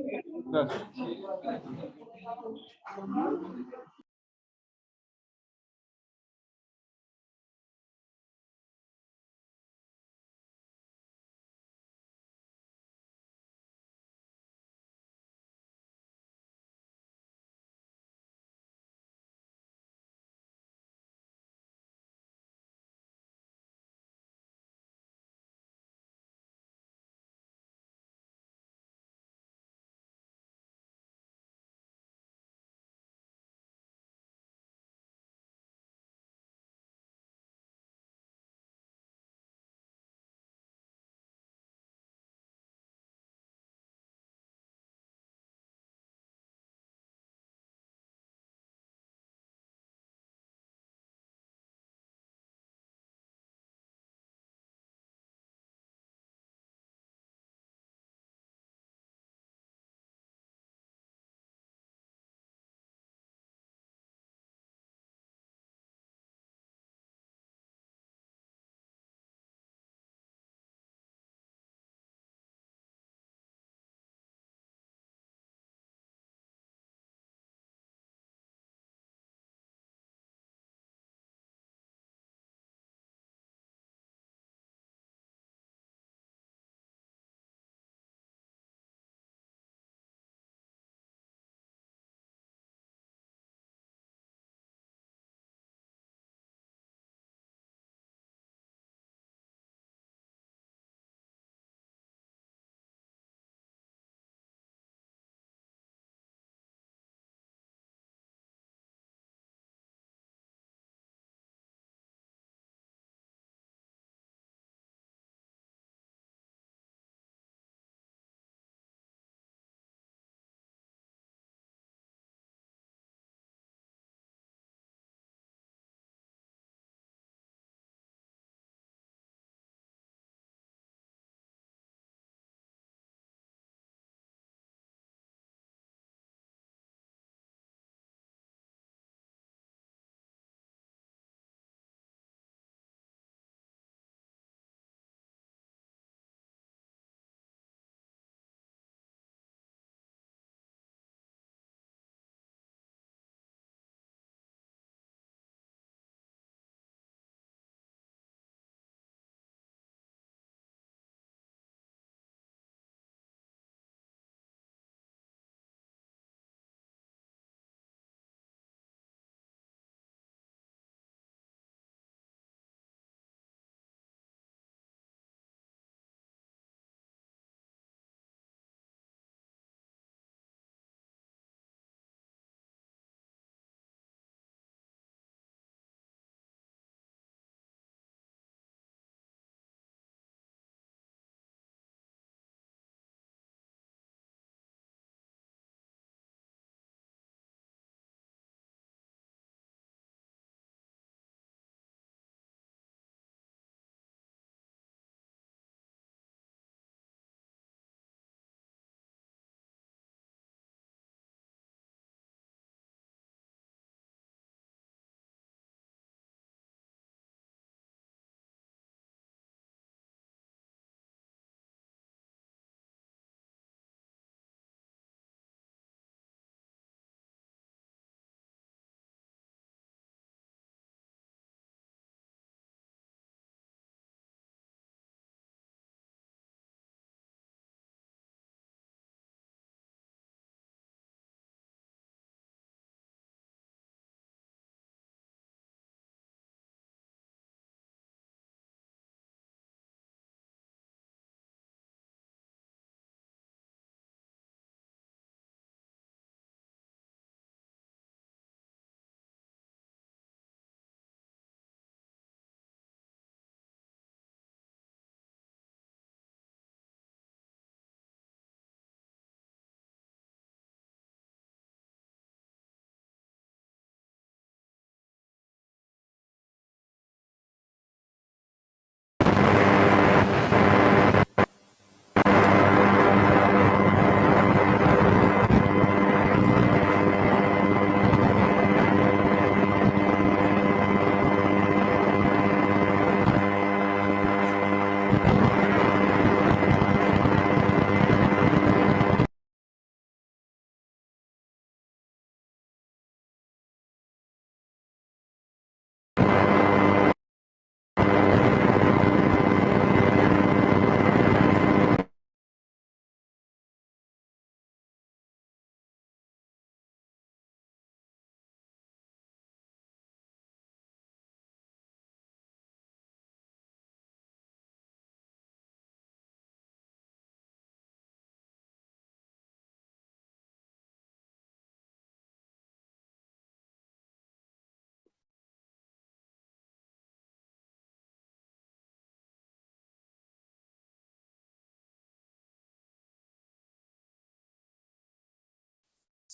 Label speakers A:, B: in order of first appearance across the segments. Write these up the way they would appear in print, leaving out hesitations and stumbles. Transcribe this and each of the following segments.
A: Gracias.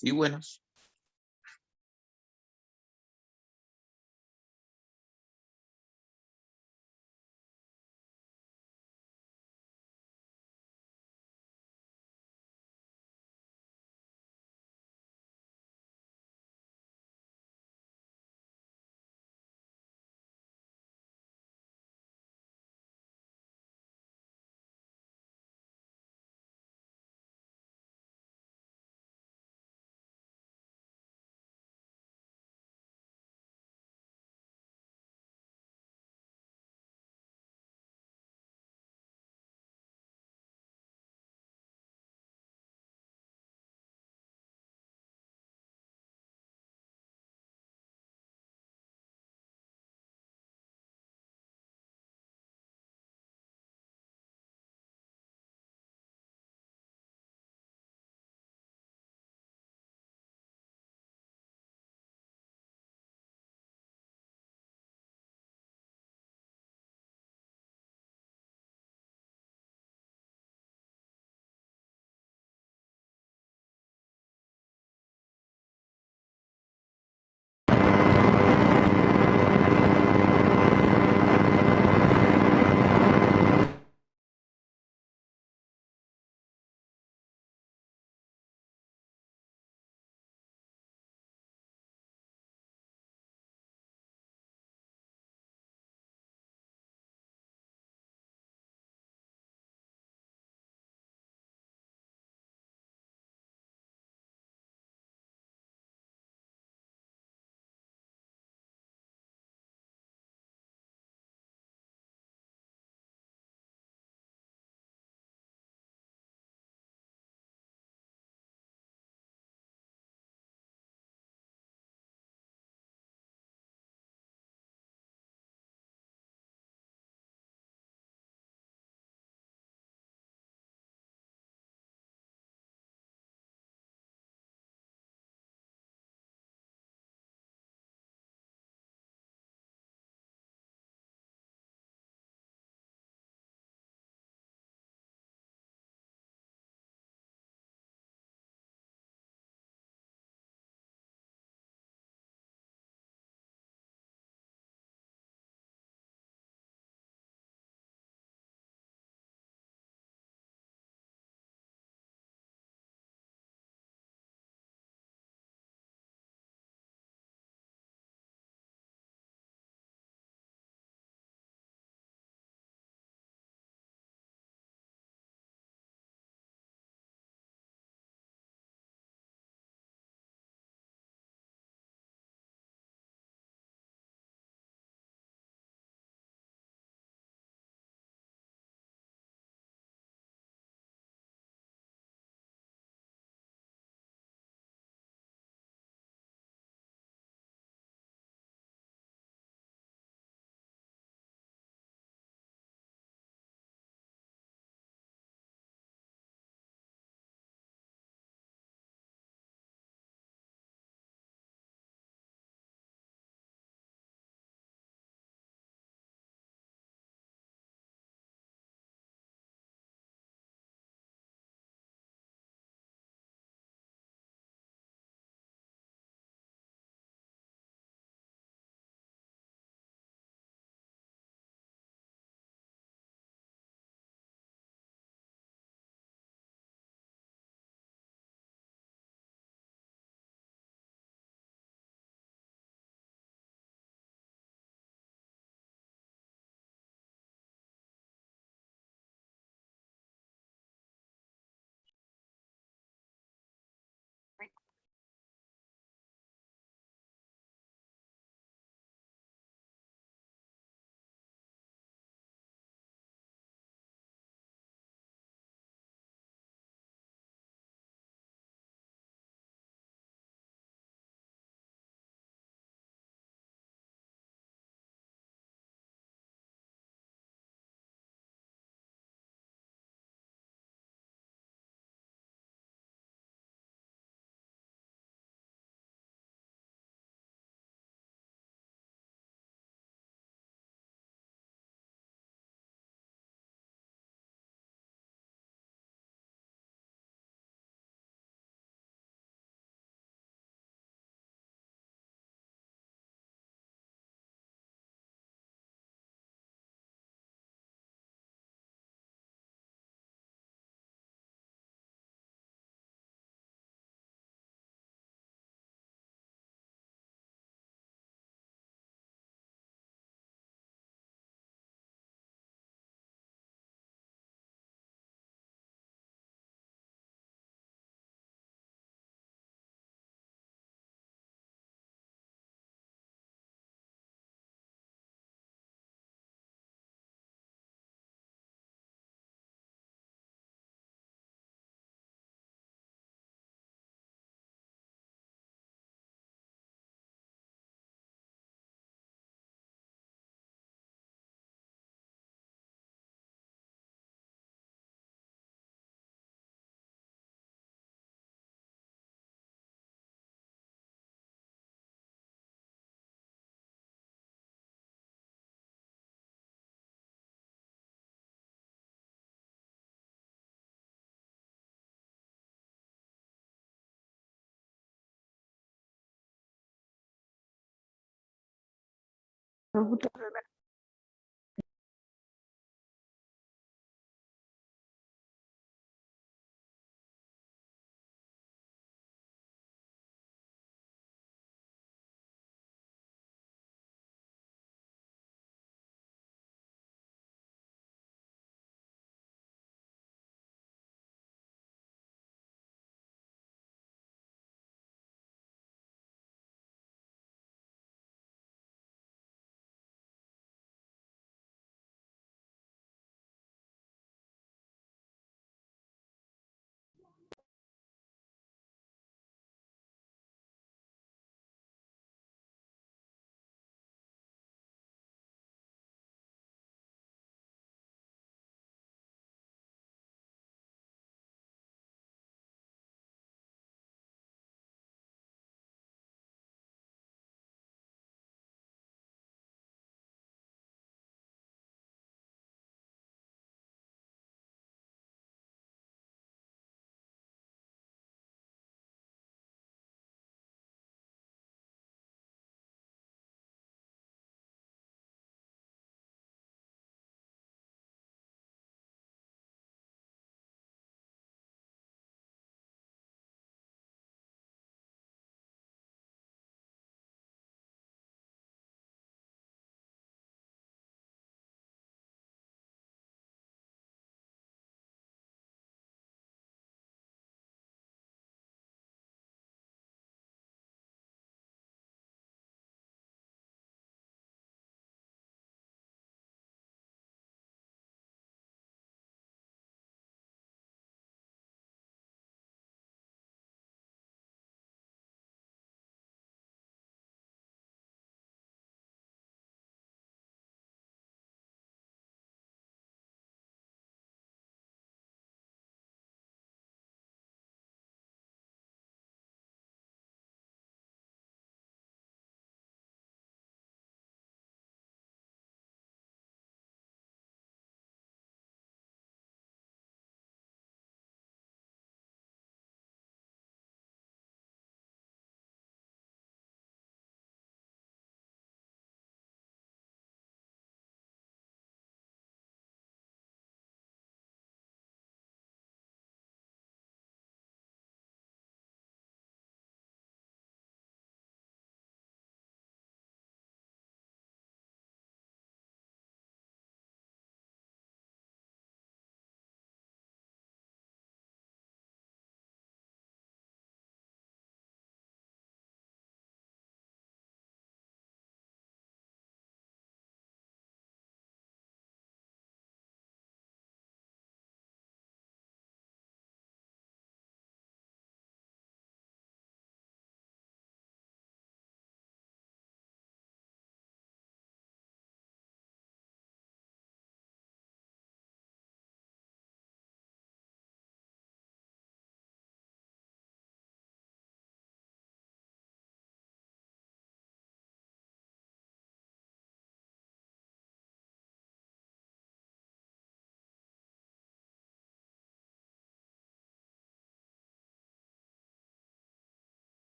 A: Sí, buenas.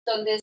A: donde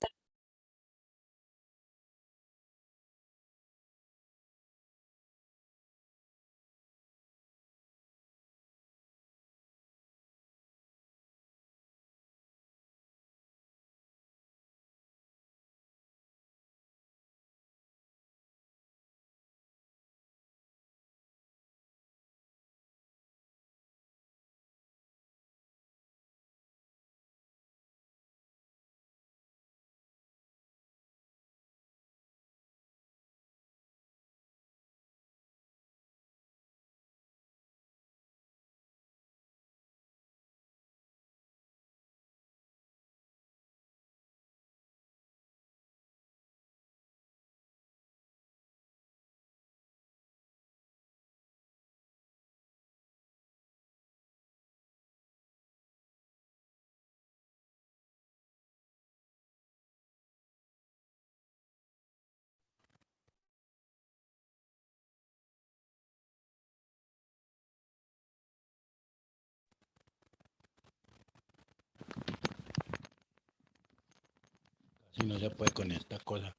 A: Y no se puede con esta cosa.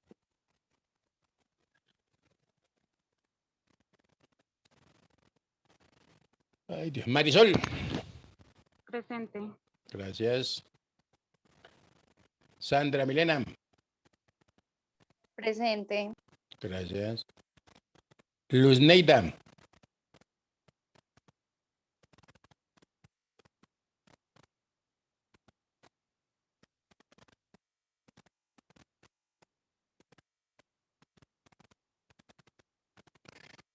A: Ay, Dios. Marisol.
B: Presente.
A: Gracias. Sandra Milena.
C: Presente.
A: Gracias. Luz Neida.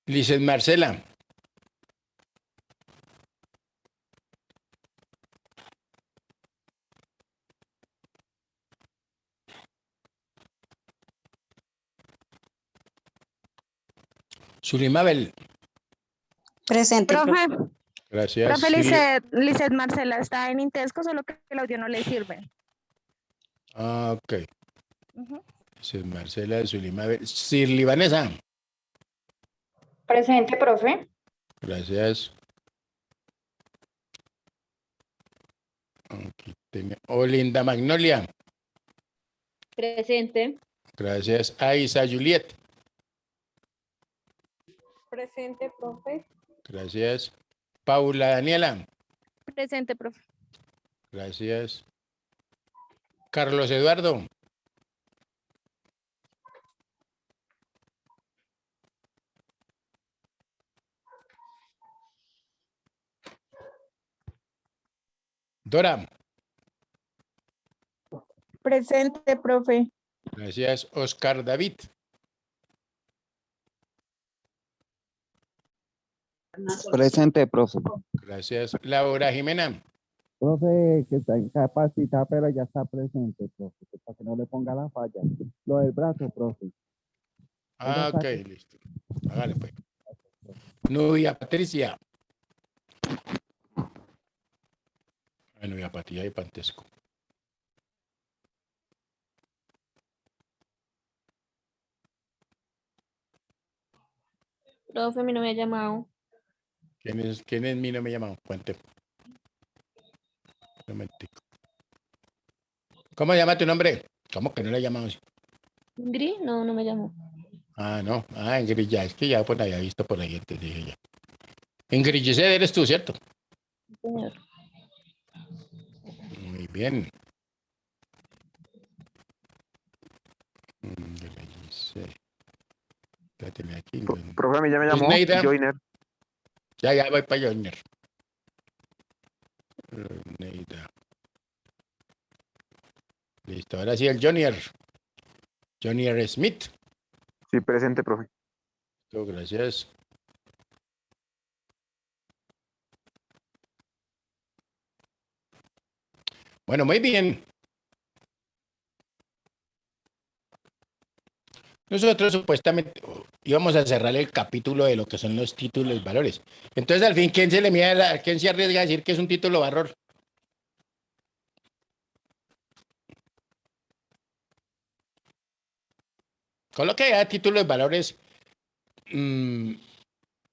A: Lizeth Marcela. Sulimabel.
D: Presente, profe.
B: Profe,
A: Gracias.
B: profe Lizeth Marcela está en Intesco, solo que el audio no le sirve.
A: Ah, ok.
B: Ujú.
A: Lizeth Marcela, Sulimabel. Sirli Vanessa.
D: Presente, profe.
A: Gracias. Aquí tengo. Olinda Magnolia.
C: Presente.
A: Gracias. Aisa Juliet.
D: Presente, profe.
A: Gracias. Paula Daniela.
B: Presente, profe.
A: Gracias. Carlos Eduardo. Dora.
D: Presente, profe.
A: Gracias. Oscar David.
E: Presente, profe.
A: Gracias. Laura Jimena.
E: Profe, que está incapacitada, pero ya está presente, profe, que para que no le ponga la falla. Lo del brazo, profe.
A: Ah, ok, listo. Hágale pues. Nubia Patricia. Nubia Patricia y Pantesco.
C: Profe, a mí no me ha llamado.
A: ¿Quién es mi no me llamado? Cuente. Un momentico. ¿Cómo se llama tu nombre? ¿Cómo que no le llamamos?
C: ¿Ingrid? No, no me llamó.
A: Ah, no. Ah, Ingrid, ya. Es que ya pues la había visto por ahí, entonces dije ya. Ingrid Giselle, eres tú, ¿cierto?
C: Señor.
A: Muy bien. Ingrid Giselle. La tenía aquí.
F: Profe, a mí ya me
A: Luz
F: llamó
A: Neida.
F: Joiner.
A: Ya voy para Joiner. Neida. Listo, ahora sí el Jonier. Jonier Smith.
F: Sí, presente, profe.
A: Gracias. Bueno, muy bien. Nosotros supuestamente íbamos a cerrar el capítulo de lo que son los títulos y valores. Entonces, al fin, ¿quién se arriesga a decir que es un título valor? Coloque ya títulos y valores.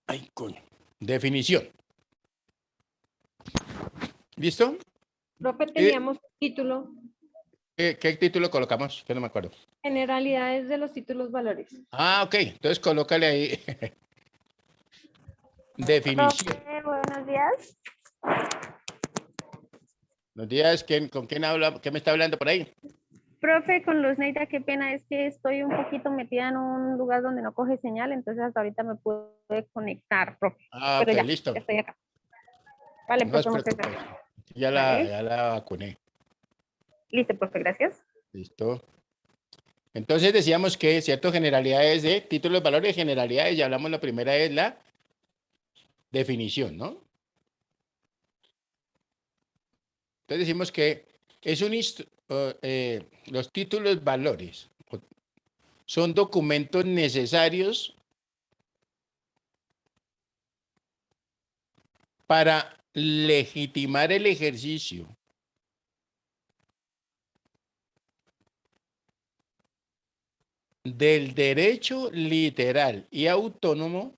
A: Ay, coño. Definición. ¿Listo?
D: Profe, teníamos título.
A: ¿Qué título colocamos? Que no me acuerdo.
D: Generalidades de los títulos valores.
A: Ah, ok. Entonces, colócale ahí. Definición.
B: Profe, buenos días.
A: Buenos días. ¿Con quién habla? ¿Qué me está hablando por ahí?
B: Profe, con Luz Neida, qué pena, es que estoy un poquito metida en un lugar donde no coge señal, entonces hasta ahorita me pude conectar, profe.
A: Ah,
B: Pero
A: ok,
B: ya
A: listo.
B: estoy acá. Vale,
A: No os
B: profe, muchas
A: preocupéis.
B: gracias.
A: Ya
B: Vale,
A: la vacuné.
B: listo, profe, gracias.
A: Listo. Entonces decíamos que, ¿cierto? Generalidades de títulos, valores y generalidades. Ya hablamos, la primera es la definición, ¿no? Entonces decimos que es los títulos, valores son documentos necesarios para legitimar el ejercicio del derecho literal y autónomo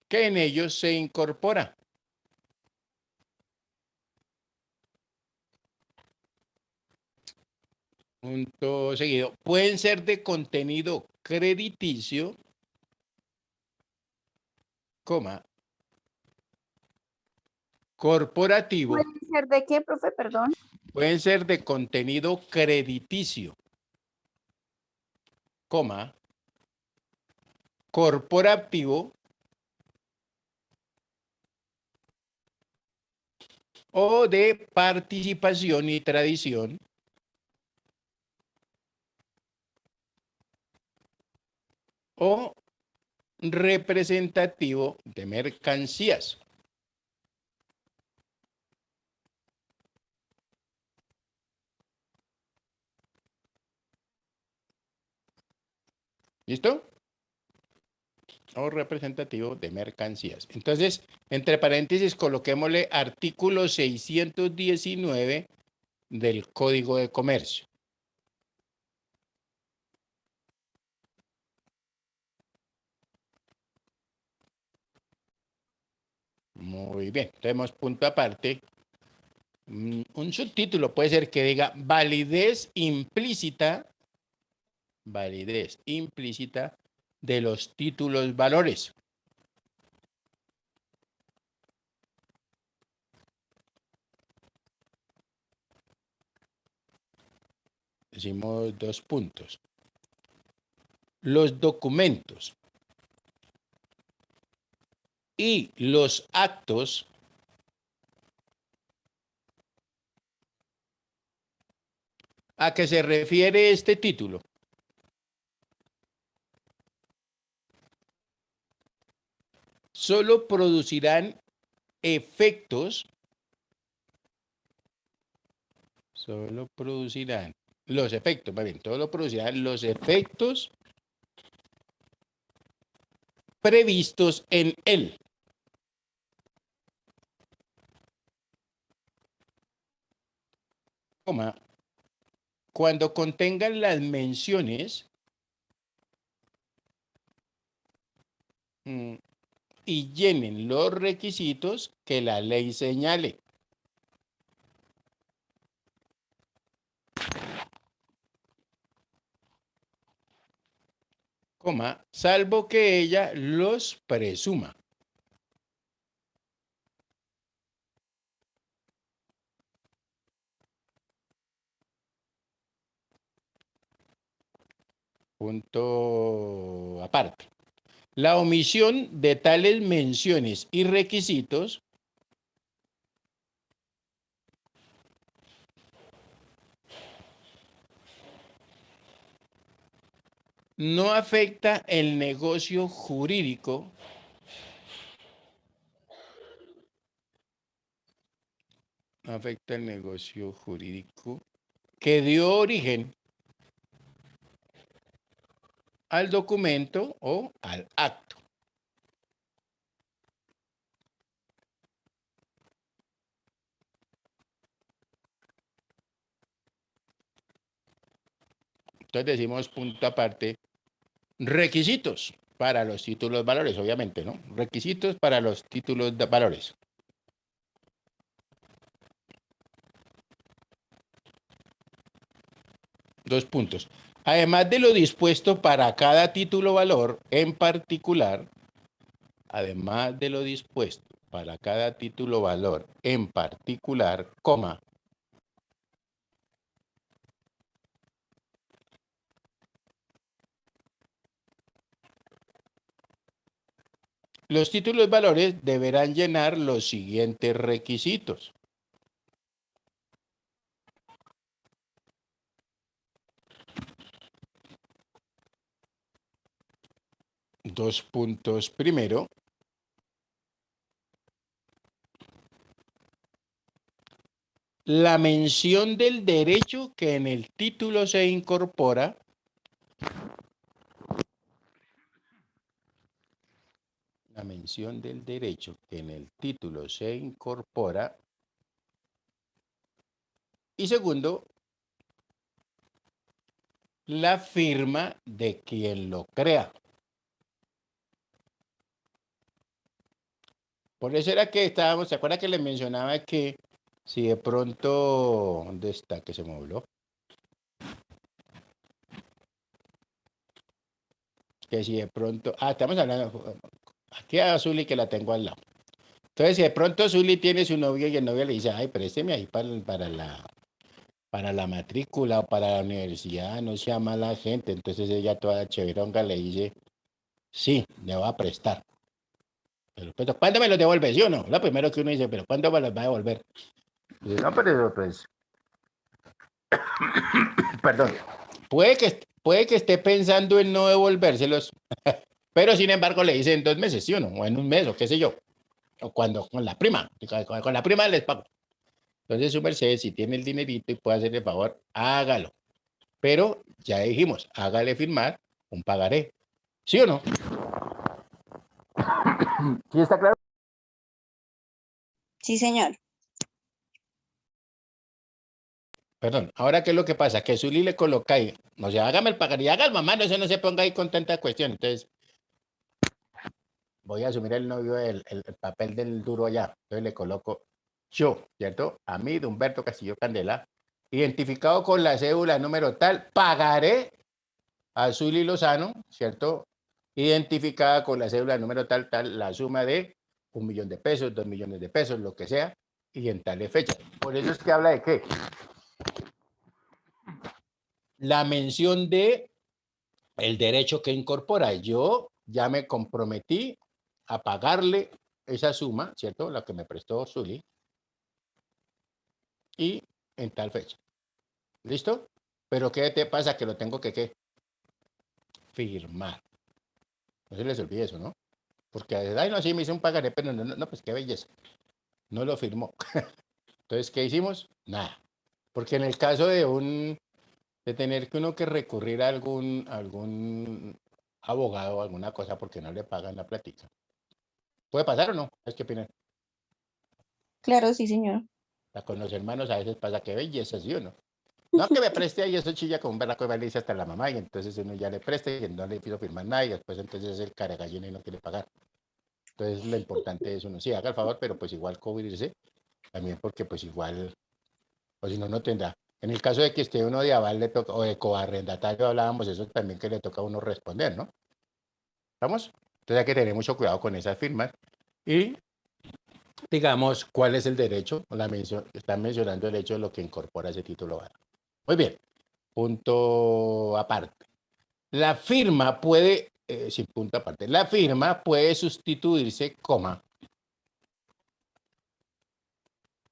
A: que en ellos se incorpora. punto seguido, pueden ser de contenido crediticio, coma, corporativo,
G: ¿Puede ser de qué, profe? Perdón.
A: pueden ser de contenido crediticio, coma, corporativo o de participación y tradición, o representativo de mercancías. ¿Listo? O representativo de mercancías. Entonces, entre paréntesis, coloquémosle artículo 619 del Código de Comercio. Muy bien, tenemos punto aparte. Un subtítulo puede ser que diga validez implícita de los títulos valores. Decimos 2 puntos. Los documentos y los actos a que se refiere este título solo producirán efectos, solo producirán los efectos previstos en él. Coma, cuando contengan las menciones y llenen los requisitos que la ley señale. Coma, salvo que ella los presuma. Punto aparte. La omisión de tales menciones y requisitos no afecta el negocio jurídico que dio origen al documento o al acto. Entonces decimos punto aparte, requisitos para los títulos valores, obviamente, ¿no? Requisitos para los títulos de valores. Dos puntos. Además de lo dispuesto para cada título valor en particular, además de lo dispuesto para cada título valor en particular, coma, los títulos valores deberán llenar los siguientes requisitos. Dos puntos. Primero, la mención del derecho que en el título se incorpora. La mención del derecho que en el título se incorpora. Y segundo, la firma de quien lo crea. Por eso era que estábamos, ¿se acuerda que les mencionaba que si de pronto, ¿dónde está que se movió? que si de pronto, estamos hablando, aquí a Zuli que la tengo al lado. Entonces, si de pronto Zuli tiene su novio y el novio le dice, ay, présteme ahí para la matrícula o para la universidad, no sea mala gente. Entonces ella toda chéveronga le dice, sí, le va a prestar. Pero ¿cuándo me lo devuelve? ¿Sí o no? Lo primero que uno dice, pero ¿cuándo me los va a devolver? Dice, no, pero pues, perdón, puede que esté pensando en no devolvérselos, pero sin embargo le dice en 2 meses, ¿sí o no? O en un mes, o qué sé yo. O cuando, con la prima, con la prima les pago. Entonces su merced, si tiene el dinerito y puede hacerle el favor, hágalo. Pero ya dijimos, hágale firmar un pagaré. ¿Sí o no? ¿Sí está claro?
G: Sí, señor.
A: Perdón, ahora qué es lo que pasa, que Zuli le coloca ahí, o sea, hágame el pagaré, haga el mamá, no se ponga ahí con tanta cuestión. Entonces, voy a asumir el novio el papel del duro allá. Entonces le coloco yo, ¿cierto? A mí, de Humberto Castillo Candela, identificado con la cédula número tal, pagaré a Zuli Lozano, ¿cierto? Identificada con la cédula número tal, la suma de 1 millón de pesos, 2 millones de pesos, lo que sea, y en tales fechas. Por eso es que habla de qué. La mención de el derecho que incorpora. Yo ya me comprometí a pagarle esa suma, ¿cierto? La que me prestó Zuli, y en tal fecha. ¿Listo? Pero ¿qué te pasa? Que lo tengo que ¿qué? Firmar. No se les olvide eso, ¿no? Porque, ay, no, sí, me hice un pagaré, pero no, pues qué belleza. No lo firmó. Entonces, ¿qué hicimos? Nada. Porque en el caso de tener que uno que recurrir a algún abogado o alguna cosa porque no le pagan la plática. ¿Puede pasar o no? Es que opinan.
G: Claro, sí, señor.
A: Con los hermanos a veces pasa que belleza, ¿sí o no? No, que me preste y eso chilla con un berraco de le dice hasta la mamá y entonces uno ya le presta y no le pido firmar nada y después entonces es el caragallina y no quiere pagar. Entonces lo importante es uno, sí, haga el favor, pero pues igual cubrirse también porque pues igual, o si no, no tendrá. En el caso de que esté uno de aval le toca, o de coarrendatario hablábamos, eso también que le toca a uno responder, ¿no? ¿Vamos? Entonces hay que tener mucho cuidado con esas firmas y digamos cuál es el derecho, o la mención, están mencionando el hecho de lo que incorpora ese título. Muy bien, punto aparte. La firma puede, sin punto aparte, la firma puede sustituirse, coma,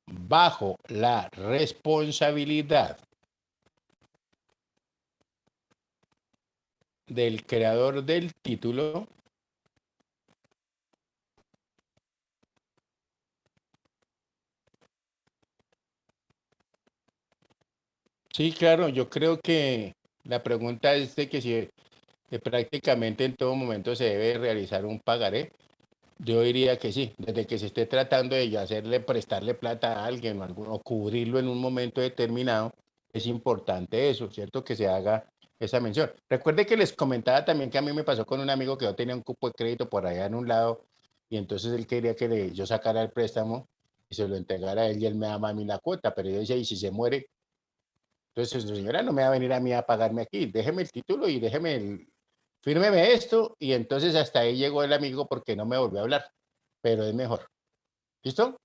A: bajo la responsabilidad del creador del título Sí, claro, yo creo que la pregunta es de que si prácticamente en todo momento se debe realizar un pagaré. Yo diría que sí, desde que se esté tratando de hacerle, prestarle plata a alguien o cubrirlo en un momento determinado, es importante eso, ¿cierto? Que se haga esa mención. Recuerde que les comentaba también que a mí me pasó con un amigo que yo tenía un cupo de crédito por allá en un lado y entonces él quería que yo sacara el préstamo y se lo entregara a él y él me daba a mí la cuota, pero yo decía, ¿y si se muere? Entonces, señora, no me va a venir a mí a pagarme aquí, déjeme el título y fírmeme esto, y entonces hasta ahí llegó el amigo porque no me volvió a hablar, pero es mejor. ¿Listo?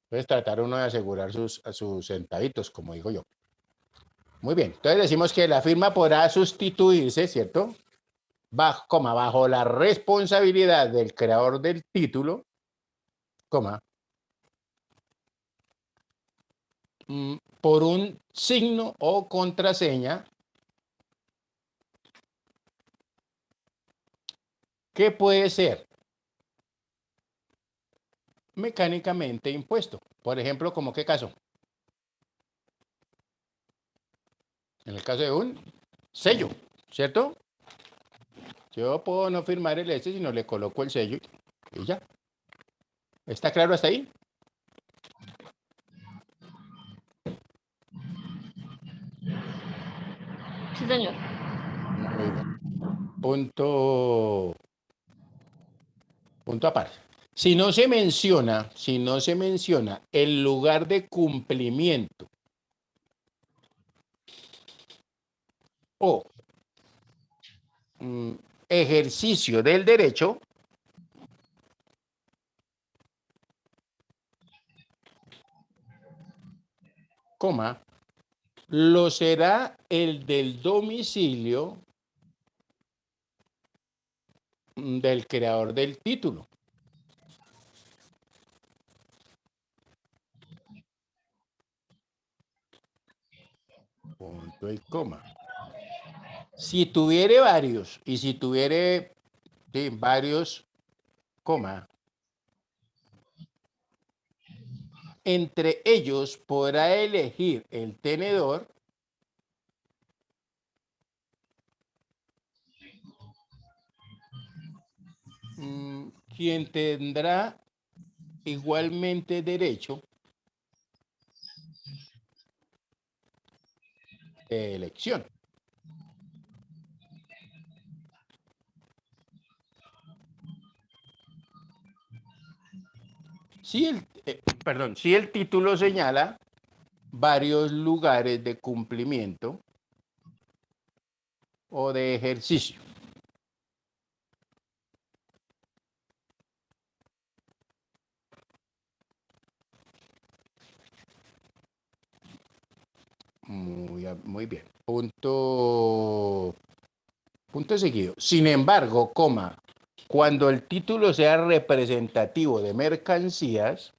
A: Entonces tratar uno de asegurar sus centavitos, como digo yo. Muy bien, entonces decimos que la firma podrá sustituirse, ¿cierto? Bajo la responsabilidad del creador del título, coma, por un signo o contraseña que puede ser mecánicamente impuesto. Por ejemplo, ¿cómo qué caso? En el caso de un sello, ¿cierto? Yo puedo no firmar el este, sino le coloco el sello y ya. ¿Está claro hasta ahí?
C: Sí, señor.
A: Muy bien. Punto aparte. Si no se menciona el lugar de cumplimiento o ejercicio del derecho, coma, lo será el del domicilio del creador del título. Punto y coma. Si tuviere varios y si tuviere varios, coma, entre ellos podrá elegir el tenedor quien tendrá igualmente derecho de elección. Si el título señala varios lugares de cumplimiento o de ejercicio. Muy bien. Punto seguido. Sin embargo, coma, cuando el título sea representativo de mercancías,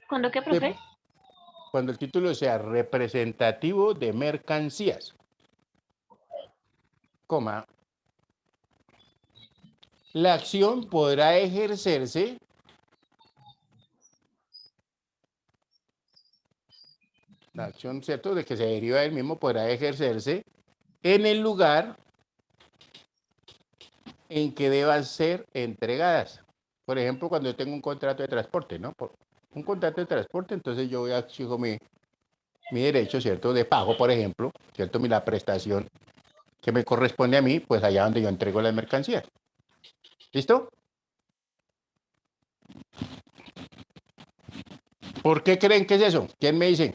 C: ¿Cuándo qué, profe?
A: cuando el título sea representativo de mercancías, coma, la acción podrá ejercerse la acción, ¿cierto?, de que se deriva del mismo podrá ejercerse en el lugar en que deban ser entregadas. Por ejemplo, cuando yo tengo un contrato de transporte, ¿no? Un contrato de transporte, entonces yo voy a exijo mi derecho, ¿cierto?, de pago, por ejemplo, ¿cierto?, la prestación que me corresponde a mí, pues allá donde yo entrego las mercancías. ¿Listo? ¿Por qué creen que es eso? ¿Quién me dice?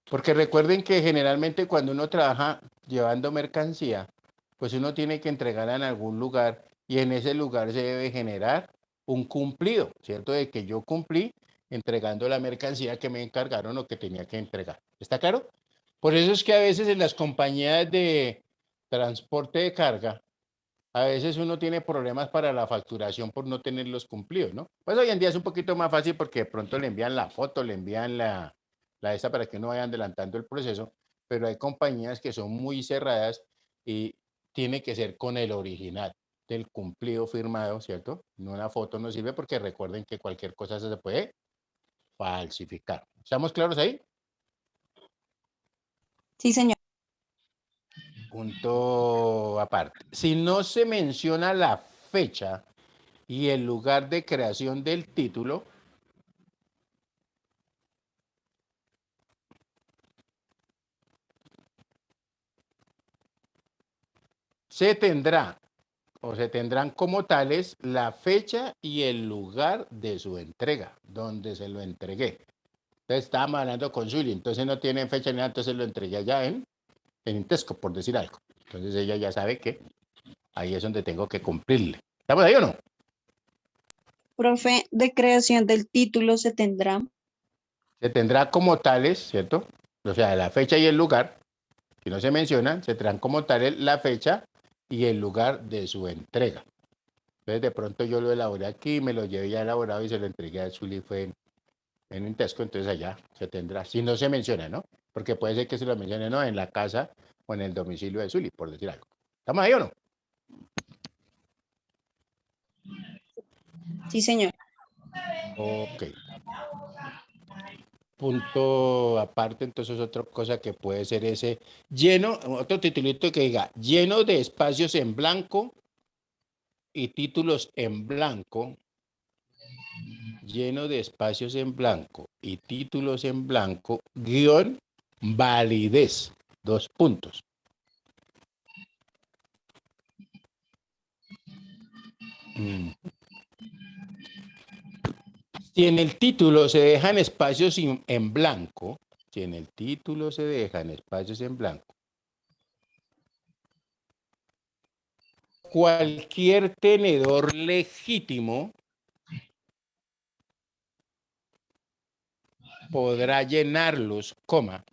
A: Porque recuerden que generalmente cuando uno trabaja llevando mercancía, pues uno tiene que entregarla en algún lugar y en ese lugar se debe generar un cumplido, ¿cierto? De que yo cumplí entregando la mercancía que me encargaron o que tenía que entregar. ¿Está claro? Por eso es que a veces en las compañías de transporte de carga, a veces uno tiene problemas para la facturación por no tenerlos cumplidos, ¿no? Pues hoy en día es un poquito más fácil porque de pronto le envían la foto, le envían la esta para que uno vaya adelantando el proceso, pero hay compañías que son muy cerradas y tiene que ser con el original del cumplido firmado, ¿cierto? No, una foto no sirve porque recuerden que cualquier cosa se puede falsificar. ¿Estamos claros ahí?
G: Sí, señor.
A: Punto aparte. Si no se menciona la fecha y el lugar de creación del título, se tendrán como tales la fecha y el lugar de su entrega, donde se lo entregué. Entonces estábamos hablando con Julie, entonces no tienen fecha ni nada, entonces lo entregué allá en Intesco, por decir algo. Entonces ella ya sabe que ahí es donde tengo que cumplirle. ¿Estamos ahí o no?
G: Profe, de creación del título se tendrá.
A: Se tendrá como tales, ¿cierto? O sea, la fecha y el lugar, si no se mencionan, se tendrán como tales la fecha y el lugar de su entrega. Entonces de pronto yo lo elaboré aquí, me lo llevé ya elaborado y se lo entregué a Julie, fue en un Tesco, entonces allá se tendrá, si no se menciona, ¿no? Porque puede ser que se lo mencione, ¿no?, en la casa o en el domicilio de Zully, por decir algo. ¿Estamos ahí o no?
G: Sí, señor.
A: Ok. Punto aparte, entonces otra cosa que puede ser ese lleno, otro titulito que diga lleno de espacios en blanco y títulos en blanco, lleno de espacios en blanco y títulos en blanco, guión, validez, 2 puntos. Si en el título se dejan espacios en blanco, si en el título se dejan espacios en blanco, cualquier tenedor legítimo podrá llenarlos, coma,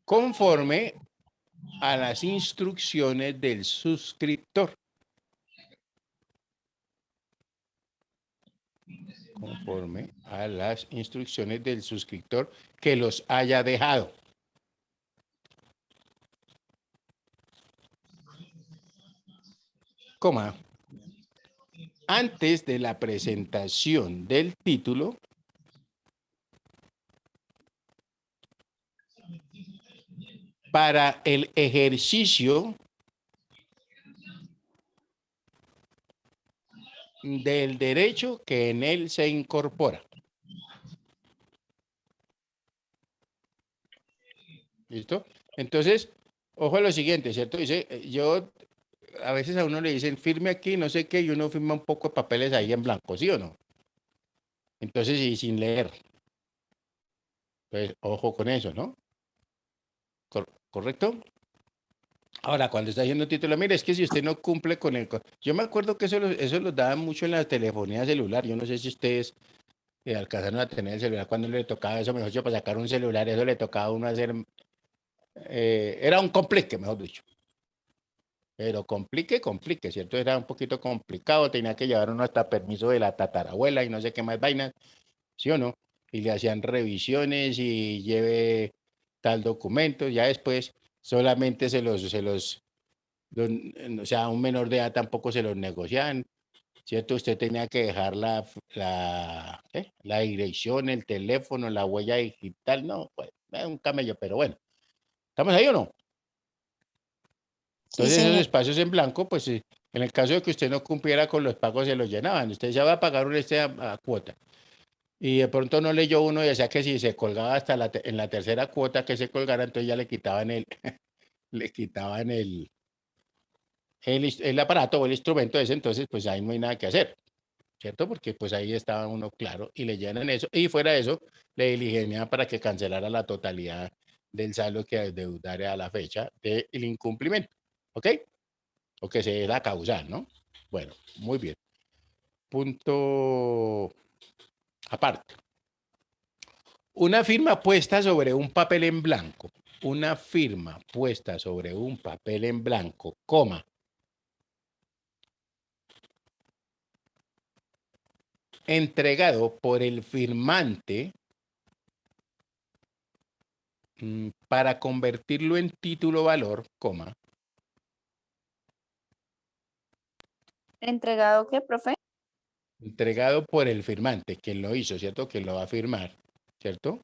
A: conforme a las instrucciones del suscriptor. Conforme a las instrucciones del suscriptor que los haya dejado. Coma. Antes de la presentación del título, para el ejercicio del derecho que en él se incorpora. ¿Listo? Entonces, ojo a lo siguiente, ¿cierto? Dice, a veces a uno le dicen, firme aquí, no sé qué, y uno firma un poco de papeles ahí en blanco, ¿sí o no? Entonces, y sin leer. Pues, ojo con eso, ¿no? ¿Correcto? Ahora, cuando está haciendo título, mire, es que si usted no cumple con el... Yo me acuerdo que eso lo daban mucho en la telefonía celular. Yo no sé si ustedes alcanzaron a tener el celular cuando le tocaba eso, mejor dicho, para sacar un celular, eso le tocaba a uno hacer... era un complique, mejor dicho. Pero complique, ¿cierto? Era un poquito complicado, tenía que llevar uno hasta permiso de la tatarabuela y no sé qué más vainas, ¿sí o no? Y le hacían revisiones y lleve tal documento, ya después solamente o sea, a un menor de edad tampoco se los negocian, ¿cierto? Usted tenía que dejar la dirección, el teléfono, la huella digital, no, pues, es un camello, pero bueno, ¿estamos ahí o no?
G: Sí,
A: Entonces esos
G: señor.
A: espacios en blanco, pues en el caso de que usted no cumpliera con los pagos, se los llenaban. Usted ya va a pagar a cuota. Y de pronto no leyó uno y decía que si se colgaba hasta en la tercera cuota que se colgara, entonces ya le quitaban le quitaban el aparato o el instrumento ese, entonces pues ahí no hay nada que hacer, ¿cierto? Porque pues ahí estaba uno claro y le llenan eso. Y fuera de eso, le diligenciaban para que cancelara la totalidad del saldo que deudara a la fecha del incumplimiento. ¿Ok? O que se dé la causal, ¿no? Bueno, muy bien. Punto aparte. Una firma puesta sobre un papel en blanco. Una firma puesta sobre un papel en blanco, coma. Entregado por el firmante para convertirlo en título valor, coma.
H: ¿Entregado qué, profe?
A: Entregado por el firmante, quien lo hizo, ¿cierto? Quien lo va a firmar, ¿cierto?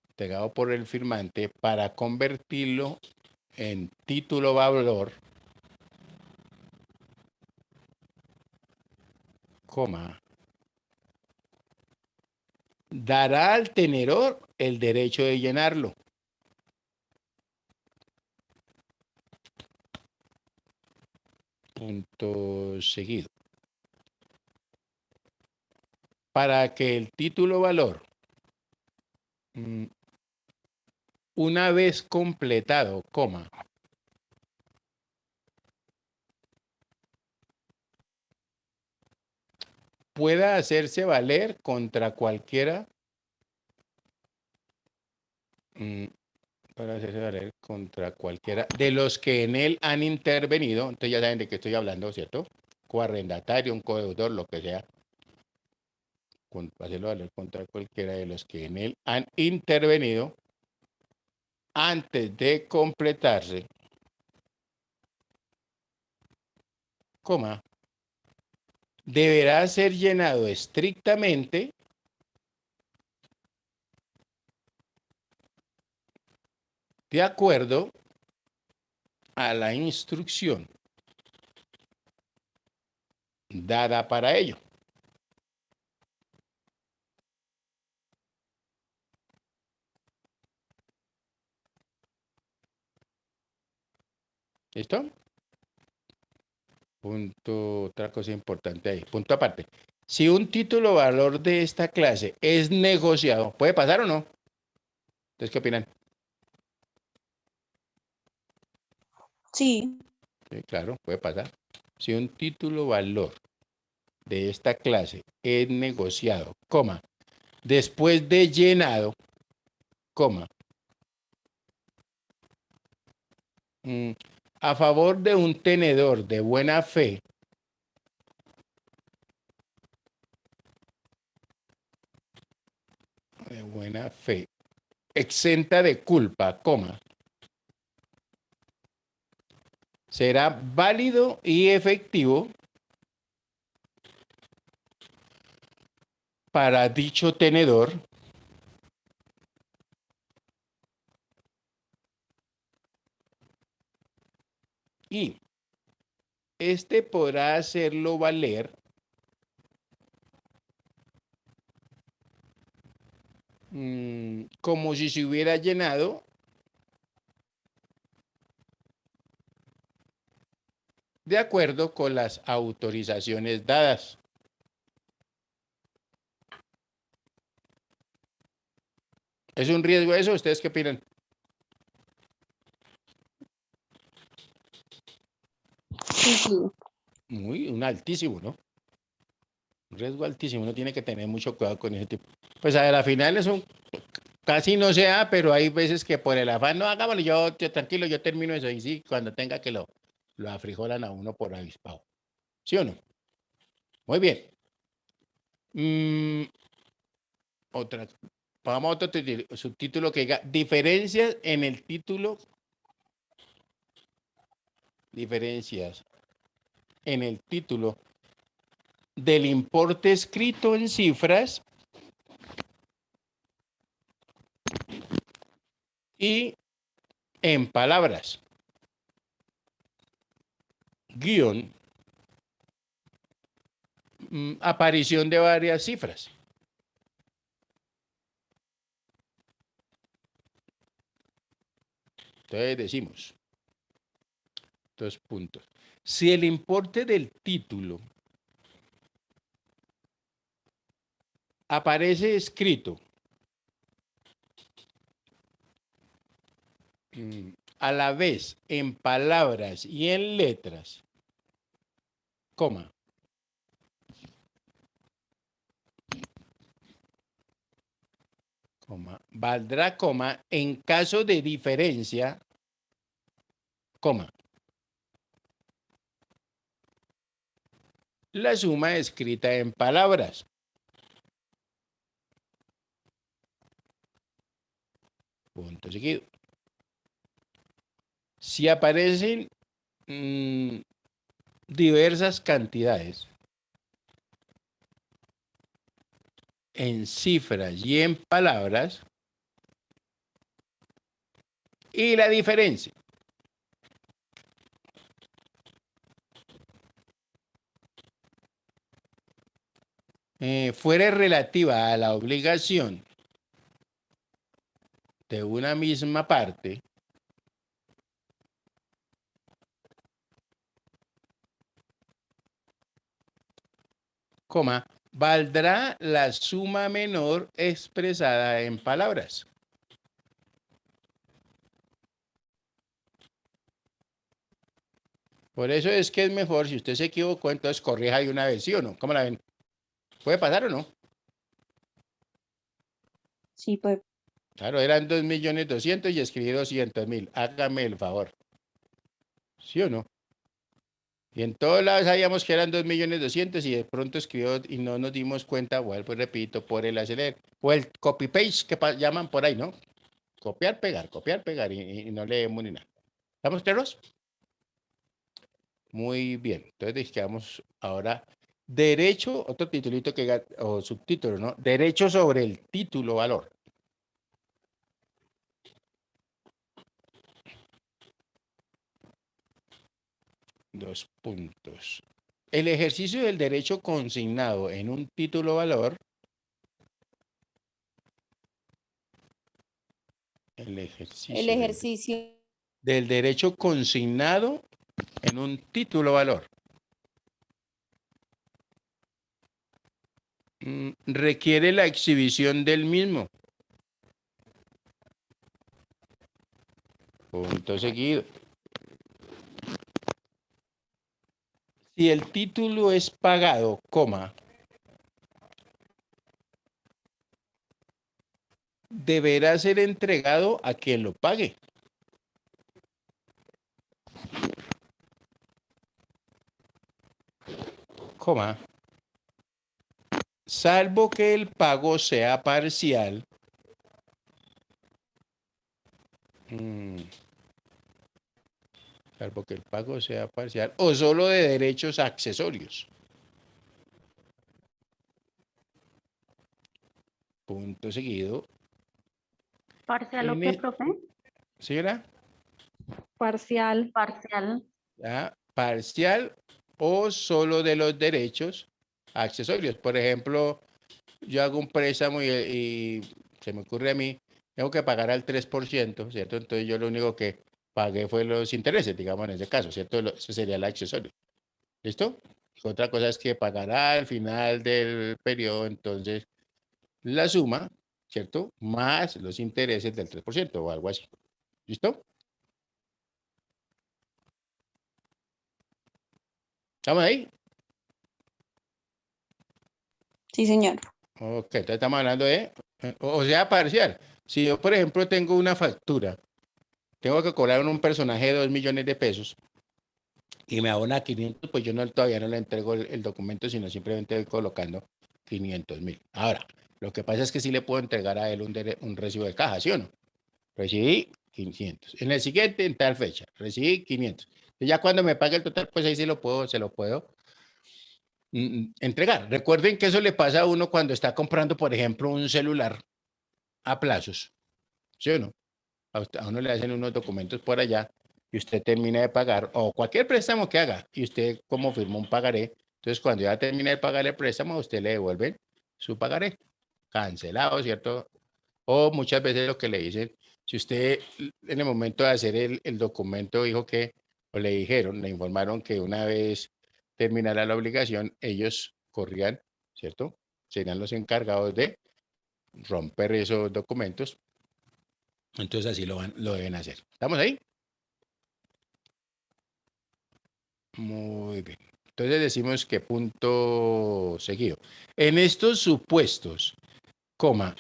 A: Entregado por el firmante para convertirlo en título valor, coma, dará al tenedor el derecho de llenarlo. Punto seguido. Para que el título valor, una vez completado, coma, pueda hacerse valer contra cualquiera, para hacerse valer contra cualquiera de los que en él han intervenido. Entonces ya saben de qué estoy hablando, ¿cierto? Coarrendatario, un codeudor, lo que sea. Hacerlo valer contra cualquiera de los que en él han intervenido antes de completarse, coma, deberá ser llenado estrictamente de acuerdo a la instrucción dada para ello. ¿Listo? punto, otra cosa importante ahí, punto aparte. Si un título valor de esta clase es negociado, ¿puede pasar o no? ¿Ustedes qué opinan?
G: Sí,
A: Sí, claro, puede pasar. Si un título valor de esta clase es negociado, coma, después de llenado, coma, a favor de un tenedor de buena fe, exenta de culpa, coma, será válido y efectivo para dicho tenedor y este podrá hacerlo valer como si se hubiera llenado de acuerdo con las autorizaciones dadas. ¿Es un riesgo eso? ¿Ustedes qué opinan?
G: sí.
A: Un altísimo, ¿no? Un riesgo altísimo, uno tiene que tener mucho cuidado con ese tipo. Pues a la final es casi no se da, pero hay veces que por el afán, no, hagámoslo, yo tranquilo, yo termino eso, y sí, cuando tenga que lo afrijolan a uno por avispado. ¿Sí o no? Muy bien. Vamos a otro subtítulo que diga diferencias en el título. Diferencias en el título del importe escrito en cifras y en palabras. Guión. Aparición de varias cifras. Entonces decimos, 2 puntos. Si el importe del título aparece escrito a la vez en palabras y en letras, coma, valdrá coma en caso de diferencia, coma, la suma escrita en palabras. Punto seguido. Si aparecen diversas cantidades en cifras y en palabras, y la diferencia fuera relativa a la obligación de una misma parte, coma, valdrá la suma menor expresada en palabras. Por eso es que es mejor, si usted se equivocó, entonces corrija de una vez, ¿sí o no? ¿Cómo la ven? ¿Puede pasar o no?
G: Sí, pues.
A: Claro, eran 2.200.000 y escribí 200.000. Hágame el favor. ¿Sí o no? Y en todos lados sabíamos que eran 2.200.000 y de pronto escribió y no nos dimos cuenta, bueno, pues repito, por el acelerar. O el copy-paste que llaman por ahí, ¿no? Copiar, pegar y no leemos ni nada. ¿Estamos claros? Muy bien. Entonces quedamos ahora derecho, otro titulito o subtítulo, ¿no? Derecho sobre el título valor. Dos puntos. El ejercicio del derecho consignado en un título valor. El ejercicio del derecho consignado en un título valor. requiere la exhibición del mismo. Punto seguido. Si el título es pagado, coma, deberá ser entregado a quien lo pague. Coma, salvo que el pago sea parcial. Salvo que el pago sea parcial o solo de derechos accesorios. Punto seguido.
B: ¿Parcial o qué, profe?
A: Señora,
D: Parcial.
B: Parcial.
A: ¿ya? Parcial o solo de los derechos accesorios. Por ejemplo, yo hago un préstamo y se me ocurre a mí, tengo que pagar al 3%, ¿cierto? Entonces yo lo único que pagué fue los intereses, digamos en ese caso, ¿cierto? Eso sería el accesorio. ¿Listo? Otra cosa es que pagará al final del periodo, entonces, la suma, ¿cierto? Más los intereses del 3% o algo así. ¿Listo? ¿Estamos ahí?
G: Sí, señor.
A: Ok, entonces estamos hablando de, o sea, parcial. Si yo, por ejemplo, tengo una factura, tengo que cobrar a un personaje de 2 millones de pesos y me abona 500, pues yo no, todavía no le entrego el documento, sino simplemente voy colocando 500.000. Ahora, lo que pasa es que sí le puedo entregar a él un recibo de caja, ¿sí o no? Recibí 500. En el siguiente, en tal fecha, recibí 500. Y ya cuando me pague el total, pues ahí sí se lo puedo entregar. Recuerden que eso le pasa a uno cuando está comprando, por ejemplo, un celular a plazos, ¿sí o no? A uno le hacen unos documentos por allá y usted termina de pagar, o cualquier préstamo que haga, y usted como firmó un pagaré, entonces cuando ya termina de pagar el préstamo, a usted le devuelven su pagaré, cancelado, ¿cierto? O muchas veces lo que le dicen, si usted en el momento de hacer el documento dijo que, o le dijeron, le informaron que una vez terminara la obligación, ellos corrían, ¿cierto? Serían los encargados de romper esos documentos. Entonces así lo deben hacer. ¿Estamos ahí? Muy bien. Entonces decimos que punto seguido. En estos supuestos, coma,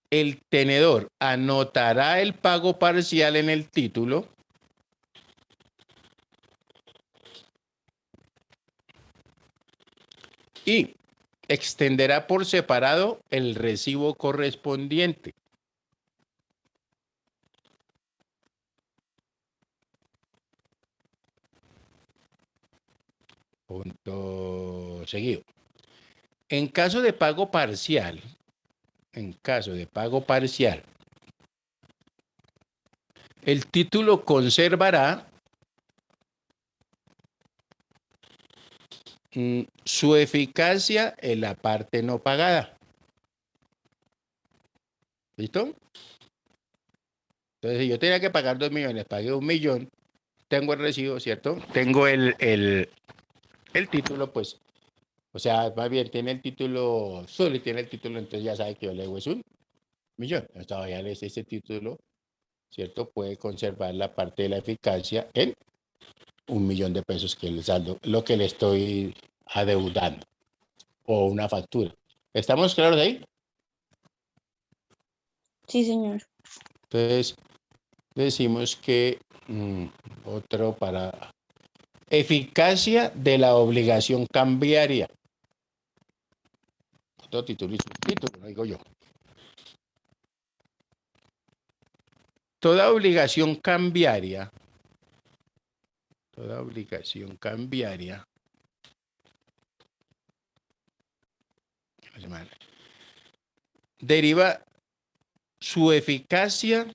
A: el tenedor anotará el pago parcial en el título y extenderá por separado el recibo correspondiente. Punto seguido. En caso de pago parcial, el título conservará su eficacia en la parte no pagada. ¿Listo? Entonces, si yo tenía que pagar 2 millones, pagué 1 millón, tengo el recibo, ¿cierto? Tengo el título, pues, o sea, más bien tiene el título, solo tiene el título, entonces ya sabe que yo le debo es 1 millón. Entonces, todavía ese título, ¿cierto? Puede conservar la parte de la eficacia en 1 millón de pesos, que es el saldo, lo que le estoy adeudando, o una factura. ¿Estamos claros ahí?
G: Sí, señor.
A: Entonces, decimos que otro para eficacia de la obligación cambiaria. Otro título y subtítulo, no digo yo. Toda obligación cambiaria deriva su eficacia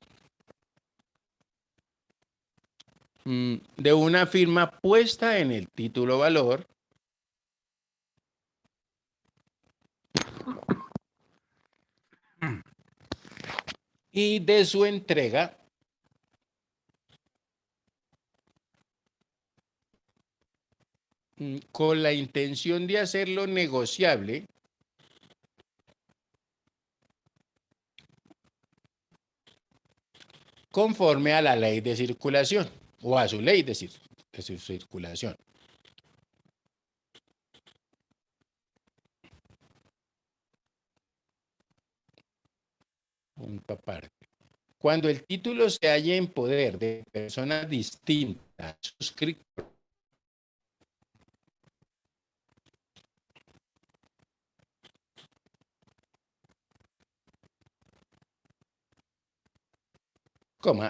A: de una firma puesta en el título valor y de su entrega con la intención de hacerlo negociable conforme a la ley de circulación o a su ley de su circulación. Punto aparte. Cuando el título se halla en poder de personas distintas, suscriptores,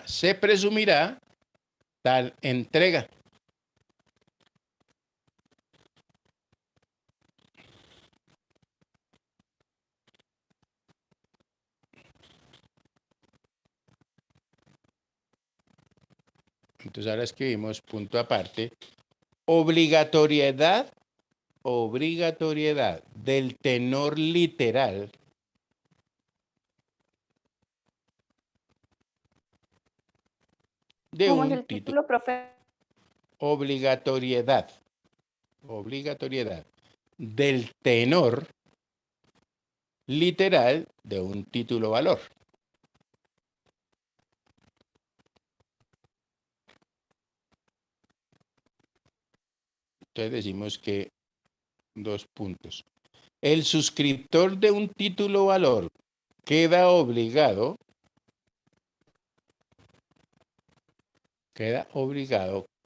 A: se presumirá tal entrega. Entonces ahora escribimos punto aparte. Obligatoriedad del tenor literal de
B: ¿Cómo es
A: un
B: el
A: título.
B: título, profe?
A: Obligatoriedad del tenor literal de un título valor. Entonces decimos que dos puntos. El suscriptor de un título valor queda obligado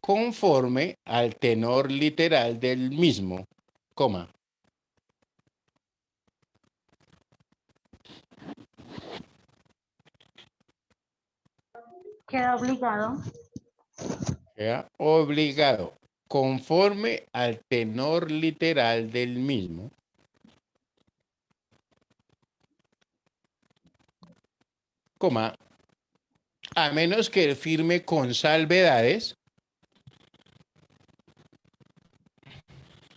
A: conforme al tenor literal del mismo, coma.
B: Queda obligado.
A: Queda obligado conforme al tenor literal del mismo, coma, a menos que firme con salvedades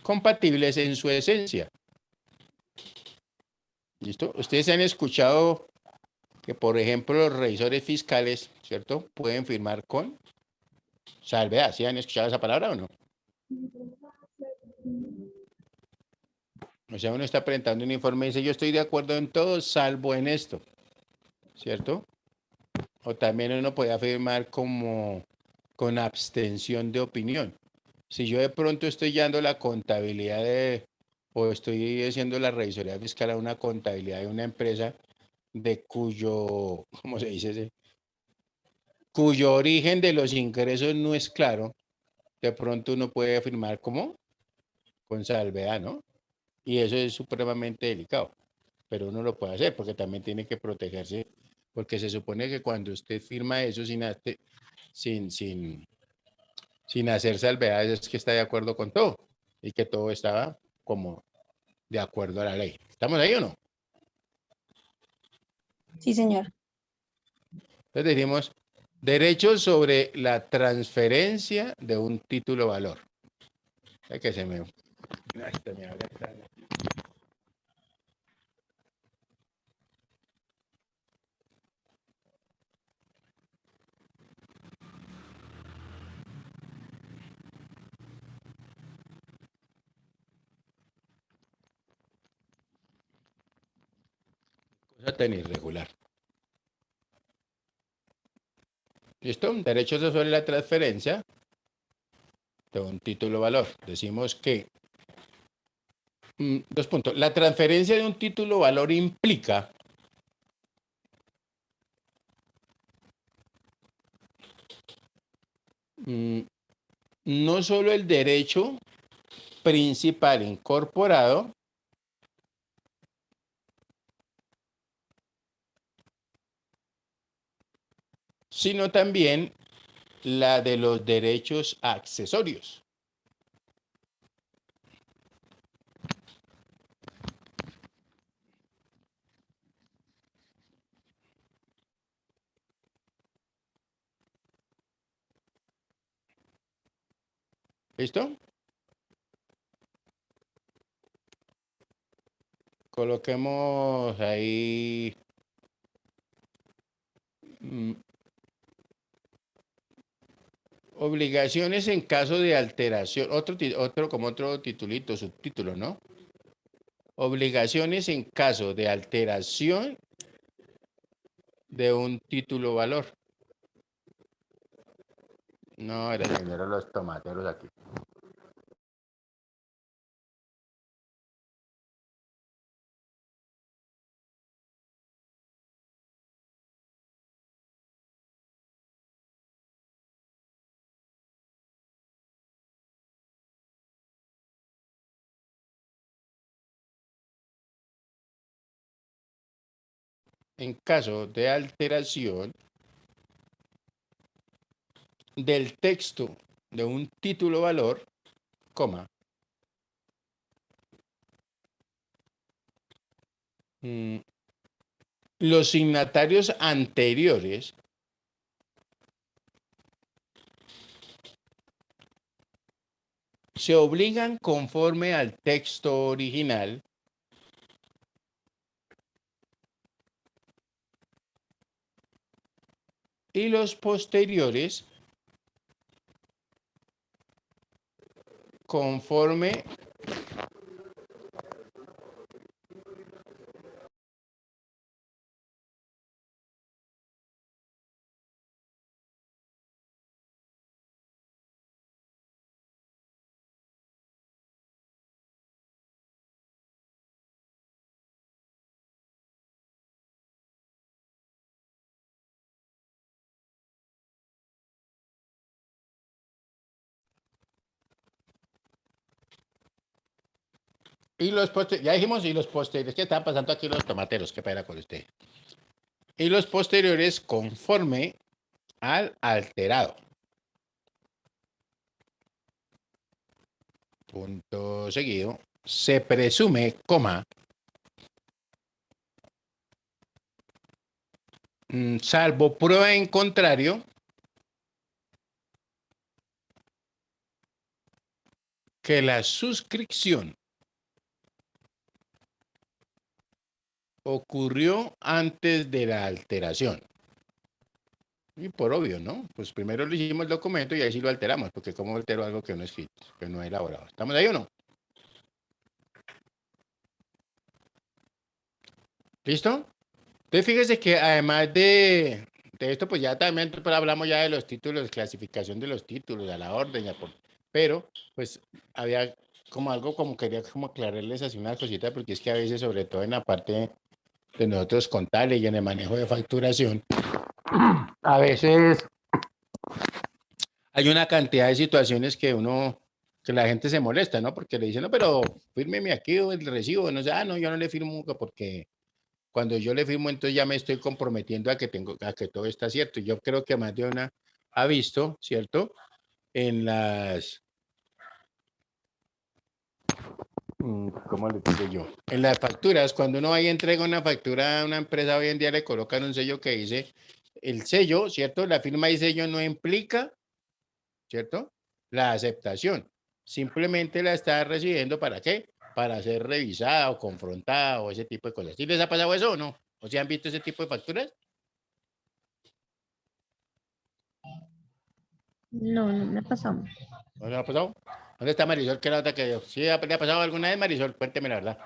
A: compatibles en su esencia. ¿Listo? Ustedes han escuchado que, por ejemplo, los revisores fiscales, ¿cierto? Pueden firmar con salvedad. ¿Sí han escuchado esa palabra o no? O sea, uno está presentando un informe y dice, yo estoy de acuerdo en todo, salvo en esto, ¿cierto? O también uno puede afirmar como con abstención de opinión. Si yo de pronto estoy llevando la contabilidad o estoy haciendo la revisoría fiscal a una contabilidad de una empresa de cuyo, ¿cómo se dice? Cuyo origen de los ingresos no es claro, de pronto uno puede afirmar como con salvedad, ¿no? Y eso es supremamente delicado, pero uno lo puede hacer porque también tiene que protegerse, porque se supone que cuando usted firma eso sin hacer salvedades es que está de acuerdo con todo y que todo estaba como de acuerdo a la ley. ¿Estamos ahí o no?
G: Sí, señor.
A: Entonces decimos, derechos sobre la transferencia de un título valor. Es que se me... Ay, se me abre esta- cosa tan irregular. ¿Listo? Derechos sobre la transferencia de un título valor. Decimos que, dos puntos, la transferencia de un título valor implica no solo el derecho principal incorporado, sino también la de los derechos accesorios. ¿Listo? Coloquemos ahí Obligaciones en caso de alteración. Como otro titulito, subtítulo, ¿no? Obligaciones en caso de alteración de un título valor. No, era primero los tomateros aquí. En caso de alteración del texto de un título valor, coma, los signatarios anteriores se obligan conforme al texto original y los posteriores conforme y los posteriores, ya dijimos, y los posteriores, ¿qué están pasando aquí los tomateros? ¿Qué pena con usted? Y los posteriores conforme al alterado. Punto seguido. Se presume, coma, salvo prueba en contrario, que la suscripción ocurrió antes de la alteración. Y por obvio, ¿no? Pues primero le hicimos el documento y ahí sí lo alteramos, porque ¿cómo altero algo que no es escrito, que no he elaborado? ¿Estamos ahí o no? ¿Listo? Entonces fíjese que además de esto, pues ya también hablamos ya de los títulos, clasificación de los títulos, a la orden, pero pues había como algo como quería como aclararles así una cosita, porque es que a veces, sobre todo en la parte de nosotros contables y en el manejo de facturación, a veces hay una cantidad de situaciones que la gente se molesta, ¿no? Porque le dicen, no, pero fírmeme aquí o el recibo, no sé, no, yo no le firmo porque cuando yo le firmo, entonces ya me estoy comprometiendo a que todo está cierto. Yo creo que más de una ha visto, ¿cierto? En las, ¿cómo le digo yo? En las facturas, cuando uno va y entrega una factura a una empresa, hoy en día le colocan un sello que dice, el sello, ¿cierto? La firma y sello no implica, ¿cierto? La aceptación. Simplemente la está recibiendo, ¿para qué? Para ser revisada o confrontada o ese tipo de cosas. ¿Sí les ha pasado eso o no? ¿O si han visto ese tipo de facturas?
C: No, no me ha pasado.
A: ¿No le ha pasado? ¿Dónde está Marisol? ¿Qué nota que yo? ¿Sí le ha pasado alguna vez, Marisol? Cuénteme la verdad.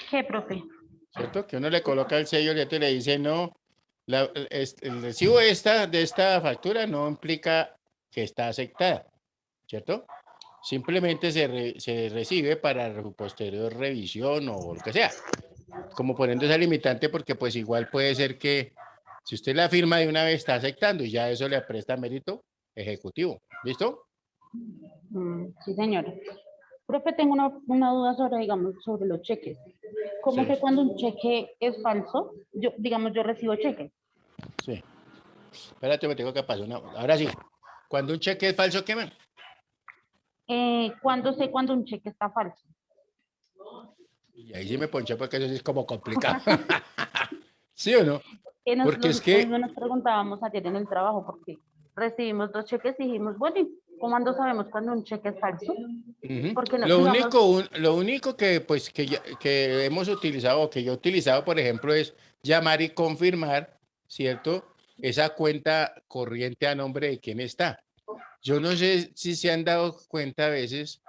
H: ¿Qué, profe?
A: ¿Cierto? Que uno le coloca el sello y le dice, no, el recibo de esta factura no implica que está aceptada, ¿cierto? Simplemente se recibe para posterior revisión o lo que sea. Como poniendo esa limitante, porque pues igual puede ser que si usted la firma de una vez está aceptando y ya eso le presta mérito ejecutivo. ¿Listo?
H: Sí, señora. Profe, tengo una duda sobre, digamos, sobre los cheques. ¿Cómo
A: Sí.
H: que cuando un cheque es falso? Yo recibo cheques.
A: Sí. Espérate, me tengo que pasar Ahora sí. Cuando un cheque es falso, ¿qué más?
H: ¿Cuándo sé cuando un cheque está falso?
A: Y ahí sí me ponché porque eso sí es como complicado. ¿Sí o no? Porque es
H: Lo
A: que
H: mismo nos preguntábamos ayer en el trabajo, porque recibimos 2 cheques y dijimos, bueno, ¿y cómo sabemos cuando un cheque es falso? Porque no,
A: lo único que pues que hemos utilizado o que yo he utilizado, por ejemplo, es llamar y confirmar, ¿cierto? esa cuenta corriente a nombre de quién está. Yo no sé si se han dado cuenta a veces,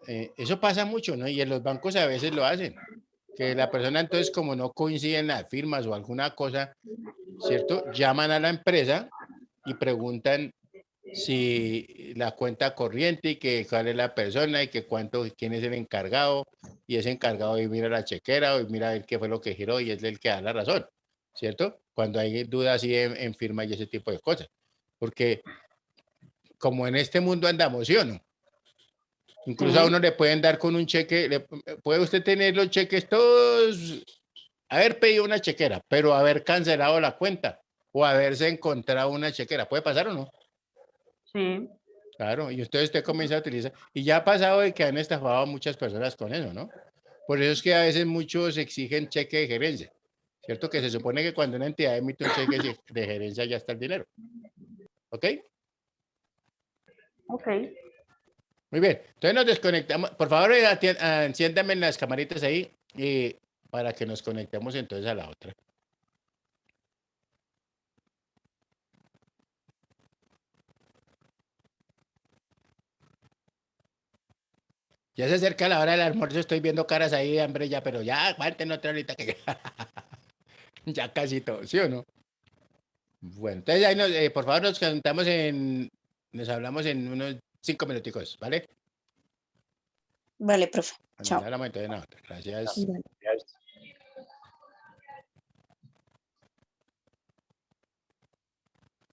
A: eso pasa mucho, ¿no? Y en los bancos a veces lo hacen, que la persona entonces como no coinciden las firmas o alguna cosa, ¿cierto? Llaman a la empresa y preguntan si la cuenta corriente y que cuál es la persona y que cuánto, quién es el encargado, y ese encargado y mira la chequera y mira el qué fue lo que giró y es el que da la razón, ¿cierto? Cuando hay dudas así en firma y ese tipo de cosas. Porque como en este mundo andamos, ¿sí o no? Incluso a uno le pueden dar con un cheque, puede usted tener los cheques todos, haber pedido una chequera, pero haber cancelado la cuenta o haberse encontrado una chequera. ¿Puede pasar o no?
H: Sí.
A: Claro, y usted comienza a utilizar, y ya ha pasado de que han estafado a muchas personas con eso, ¿no? Por eso es que a veces muchos exigen cheque de gerencia, ¿cierto? Que se supone que cuando una entidad emite un cheque de gerencia ya está el dinero. ¿Ok?
H: Ok.
A: Muy bien, entonces nos desconectamos. Por favor, enciéndame las camaritas ahí para que nos conectemos entonces a la otra. Ya se acerca la hora del almuerzo, estoy viendo caras ahí de hambre ya, pero ya aguanten otra horita que ya casi todo, ¿sí o no? Bueno, entonces ahí por favor nos hablamos en unos 5 minuticos, ¿vale?
G: Vale, profe.
A: Bueno,
G: Chao.
A: ya hablamos entonces en la otra. Gracias.
C: Vale.